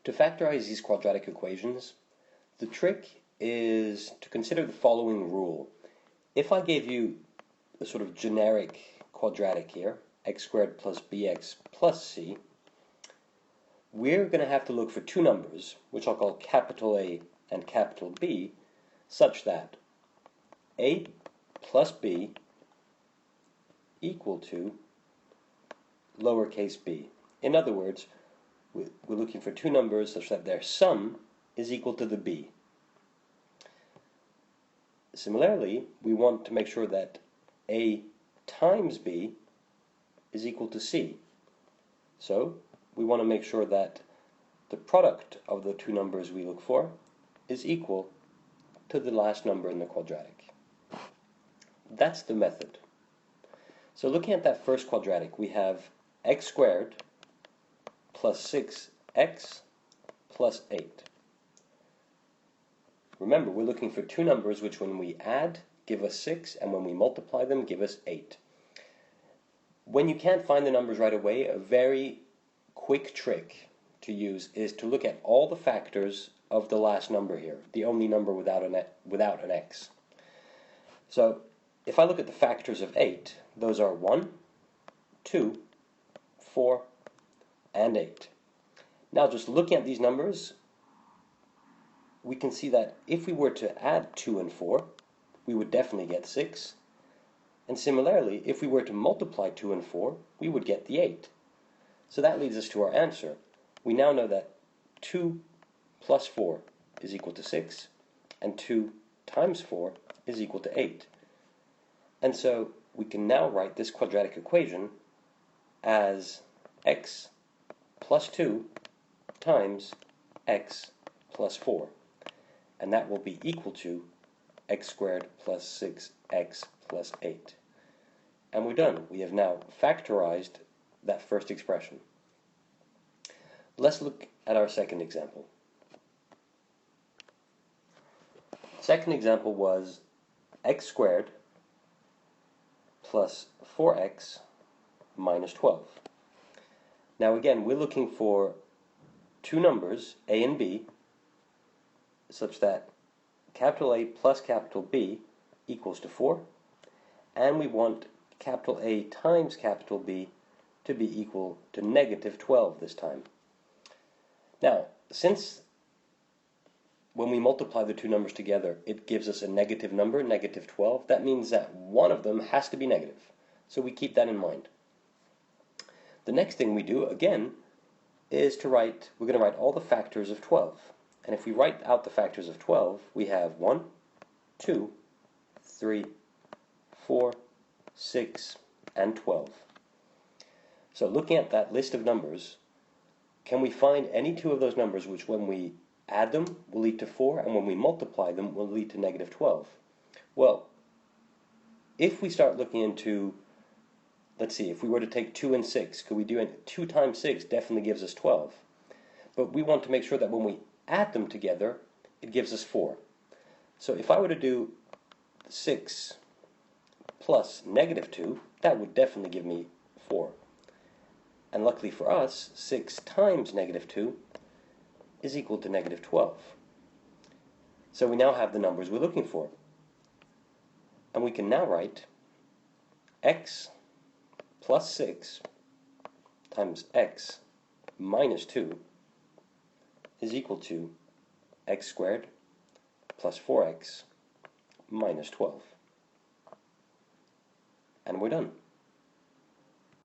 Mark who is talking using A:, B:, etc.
A: To factorize these quadratic equations, the trick is to consider the following rule. If I gave you a sort of generic quadratic here, x squared plus bx plus c, we're going to have to look for two numbers, which I'll call capital A and capital B, such that a plus b equal to lowercase b. In other words, we're looking for two numbers such that their sum is equal to the b. Similarly, we want to make sure that a times b is equal to c. So we want to make sure that the product of the two numbers we look for is equal to the last number in the quadratic. That's the method. So looking at that first quadratic, we have x squared plus 6x plus 8. Remember, we're looking for two numbers which when we add give us 6 and when we multiply them give us 8. When you can't find the numbers right away, a very quick trick to use is to look at all the factors of the last number here, the only number without an x. So if I look at the factors of 8, those are 1, 2, 4, and 8. Now just looking at these numbers, we can see that if we were to add 2 and 4, we would definitely get 6. And similarly, if we were to multiply 2 and 4, we would get the 8. So that leads us to our answer. We now know that 2 plus 4 is equal to 6, and 2 times 4 is equal to 8. And so we can now write this quadratic equation as x plus 2 times x plus 4. And that will be equal to x squared plus 6x plus 8. And we're done. We have now factorized that first expression. Let's look at our second example. Second example was x squared plus 4x minus 12. Now again, we're looking for two numbers, a and b, such that capital A plus capital B equals to 4, and we want capital A times capital B to be equal to negative 12 this time. Now, since when we multiply the two numbers together, it gives us a negative number, negative 12, that means that one of them has to be negative. So we keep that in mind. The next thing we do, again, is we're going to write all the factors of 12. And if we write out the factors of 12, we have 1, 2, 3, 4, 6, and 12. So looking at that list of numbers, can we find any two of those numbers which when we add them will lead to 4, and when we multiply them will lead to negative 12? Well, if we start looking into, let's see, if we were to take 2 and 6, could we do it? 2 times 6 definitely gives us 12. But we want to make sure that when we add them together, it gives us 4. So if I were to do 6 plus negative 2, that would definitely give me 4. And luckily for us, 6 times negative 2 is equal to negative 12. So we now have the numbers we're looking for. And we can now write x plus 6 times x minus 2 is equal to x squared plus 4x minus 12. And we're done.